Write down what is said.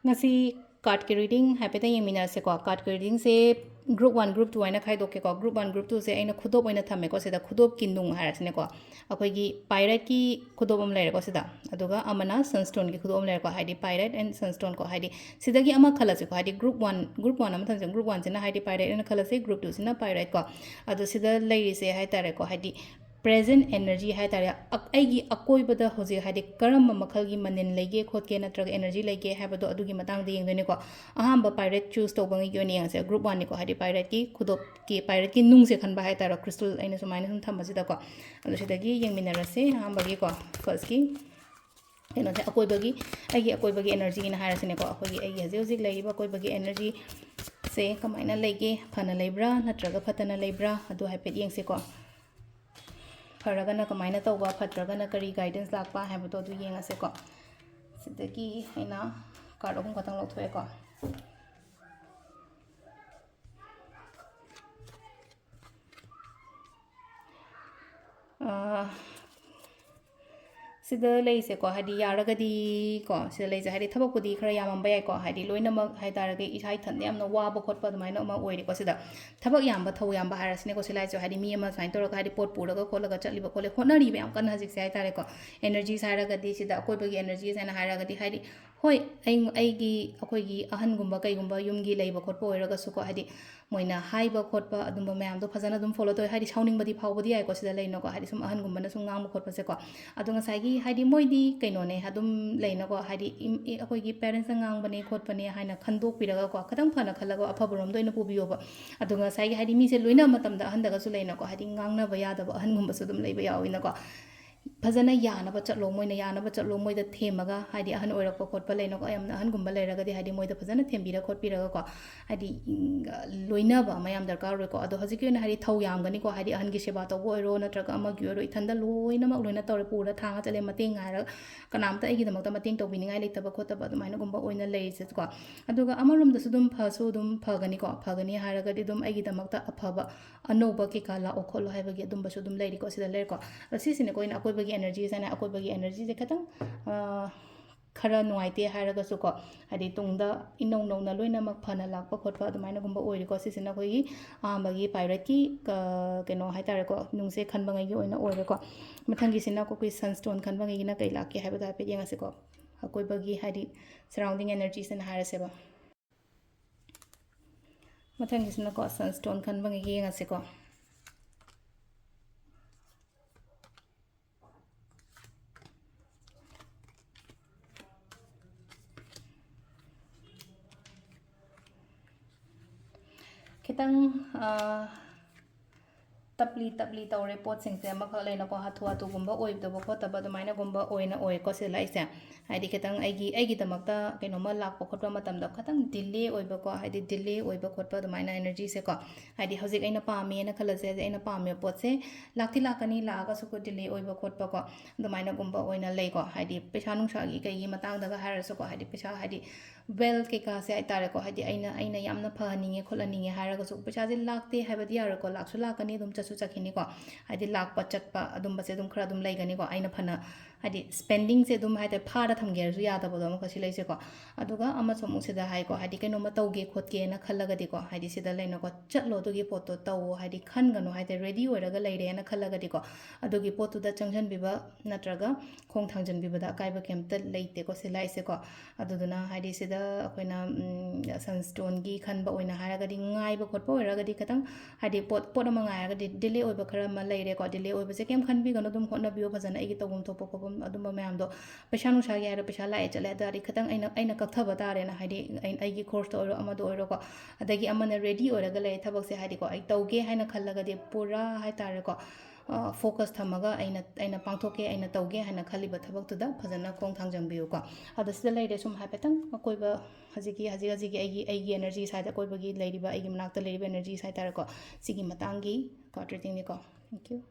ngasi card ki reading haipeta yemina se ko card ki reading se group 1 group 2 aina khaidok ke ko group 1 group 2 se aina khudop aina thame ko seda khudop ki nung harasne ko akoi gi pyrite ki khudop am lere ko seda aduga amana sunstone ki khudop am lere ko haidi pyrite and sunstone ko haidi sidagi ama khalase ko haidi group 1 am thang group 1 sina haidi pyrite and khalase group 2 sina pyrite ko adu sida leiri se haitare ko haidi present energy hai tare aigi akoi bada hoje haidi karam makhal gi manin lege khot ke natrag energy lege ha bado adu gi matang de yeng ne ko aham ba pirate choose to bangi yo ne se group 1 ni ko haidi pirate ki khudop ki pirate ki nung se khan ba hai tare crystal aina sumaina sum tham basida ko adu sida gi yeng minarase aham ba gi ko first ki eno se akoi bagi energy na harase ne ko akoi gi aigi haje hoje legi ba akoi bagi energy se kamaina lege phana lebra natraga phatana lebra adu hai pet yeng se ko Fergana कमायना तौबा फत्रगना करी guidance लापा हैबतो दु येंगसे को सिदगी हैना card अहम खतंग लौथोए को sida leise ko hadi yaragadi ko sida leise hadi thabak pudi khara yamam bayai ko hadi loinamak hai tarage isai than yamna waba khotpa dumaina ma oiri ko sida thabak yamba thau yamba harasne ko silai jo hadi mi ama sain tor ka hadi pot puraga kholaga chatliba khole khonari be am kan hajik sai tare ko energy saragadi sida akoi bagi energy saina haragadi hadi hoi aigi akoi gi ahan gumba kai gumba yum gi leiba khotpa oiraga su ko hadi moina haiba khotpa adumba mayam do phajana dum follow to hadi shauning badi phawbadi ai ko sida leino ko hadi sum ahan gumba na sum ngang khotpa se ko adunga sai gi hadi moidi kaino ne hadum leina ko hadi akoi gi parents ngang bane khotpa ne haina khandok piraga ko kadang phana khalaga aphaburom do ina pubiyo ba adunga sai gi hadi mi se loina matam da ahan daga su leina ko hadi ngangna ba yada ba ahan gumba su dum leiba yawina ko फजना यानब चलो Moina यानब चलो मोइदा थेमगा हादि अहन ओइरक खोटप लेनो को अयम अहन गुंबा लेरगदि हादि मोइदा फजना थेमबिरा खोटपिरगा को हादि लोइनाबा मयाम दरकार रो को अदो हजिकि न हादि थौ यामगनि को हादि अहन गी सेवा तबो ओइरो नत्रगा अमगि ओइरो इथंदा लोइनामक लोइना तौरे पुरा थांगा चले मतेंग हार कनामता एगी दमकता मतेंग तौबिनिंगाय लेतबा खोतबा दुमाइना गुंबा ओइना लेइसे को अदुगा अमरोम दसु दुम फसु दुम फगनि को फगनि हारगदि दुम एगी दमकता अफबा अनोबा के काला ओखोलो हाइबगी दुम बसु दुम लेरि को सिदा लेर को सिसिने कोइना अकोइ बगी एनर्जी साना अकोइ बगी एनर्जी जे खतंग खरा नुआइते हारगसु को हादि तुंगदा इनौ नौना लोइनामक फना लाकपा खोटपा दुमाइना गुंबा ओइरि को सिसिना कोइगी आमबगी पाइरेट की केनो हाइतारे को नुंगसे खनबंgai gi ओइना ओइरे को मथंगी सिना को कोइ सनस्टोन खनबंgai gi ना कै लाके हाइबदा पे येंगसे को अकोइ बगी हादि सराउंडिंग एनर्जी सेना हारसेबा मथंगी सिना को सनस्टोन खनबंgai gi येंगसे को खितंग तपली तौरे पोट सिंगसे मखा लेना को हाथु हाथु गुंबा ओइबदबो खोतबा दुमाइना गुंबा ओइना ओइ को से लाइसे हाइदि खितंग एगी दमकता केनोमा लाकपा खोटपा मतमदा खतंग डिले ओइबा को हाइदि डिले ओइबा खोटपा दुमाइना एनर्जी से को हाइदि हजिक अइना पामे ना खलसे अइना पामे पोट से लाक्ति लाकनी लागा सुको डिले ओइबा खोटपा को दुमाइना गुंबा ओइना लै को हाइदि पैसा नुंसागी कई मतंग दगा हारसो को हाइदि पैसा हाइदि वेल के का से आइतारे को हाइदि अइना यामना फहनिंगे खोलनिंगे हारगसु पैसा जे लाक्ते हाइबदि यार को लाक्सु लाकनी दुम चसु चखिनी को हाइदि लाकपा चटपा अदुम बसे दुम खरा दुम लैगनी को अइना फना हाइदि स्पेंडिंग से दुम हाइदि फादा थमगेरसु यादबदो म खसि लैसे को अदुगा अमसो मुसिदा हाइ को हाइदि केनो म तौगे खोतगे ना खल्लगदि को हाइदि सिदा लैनो को चटलो दुगी पोतो तौ हाइदि खनगनो हाइदि रेडी ओइरगा लैरे ना खल्लगदि को अदुगी पोतुदा चंगजन बिबा नत्रगा खोंग थांजन बिबदा काइबा केमता लैते को सिलाइसे को अदुदुना हाइदि सिदा अखोइना सनस्टोन गी खनबा ओइना हारगदि ngaइबा खोटपा ओइरगदि खतंग हाइदि पोट अमा ngaइरगदि डिले ओइबा खरा म लैरे को डिले ओइबा से केम खनबिगनो दुम होटनाबियो फजन एगी तौगुम थोपो कोबम अदुम मयाम दो पैसा नुसा यार पैसा लाए चले दारी खतंग अइना कक्थबा तारे ना हाइदि एगी कोर्स तो ओइरो अमा दो ओइरो को अदगी अमना रेडी ओइरगा लै थबक से हाइदि को आई तौगे हाइना खल्लगदि पूरा हाइ तारे को फोकस थमगा अइना पांथोके अइना तौगे हाइना खलिबा थबक तुदा फजना खोंग थांजंबियो को अदसिदा लैरे सुम हाइपेतंग अकोइबा हजिकी एगी एनर्जी साइड अकोइबगी लैरिबा एगी मनाक्ता लैरिबा एनर्जी साइड तारे को सिगी मतंगी को ट्रीटिंग ने को थैंक यू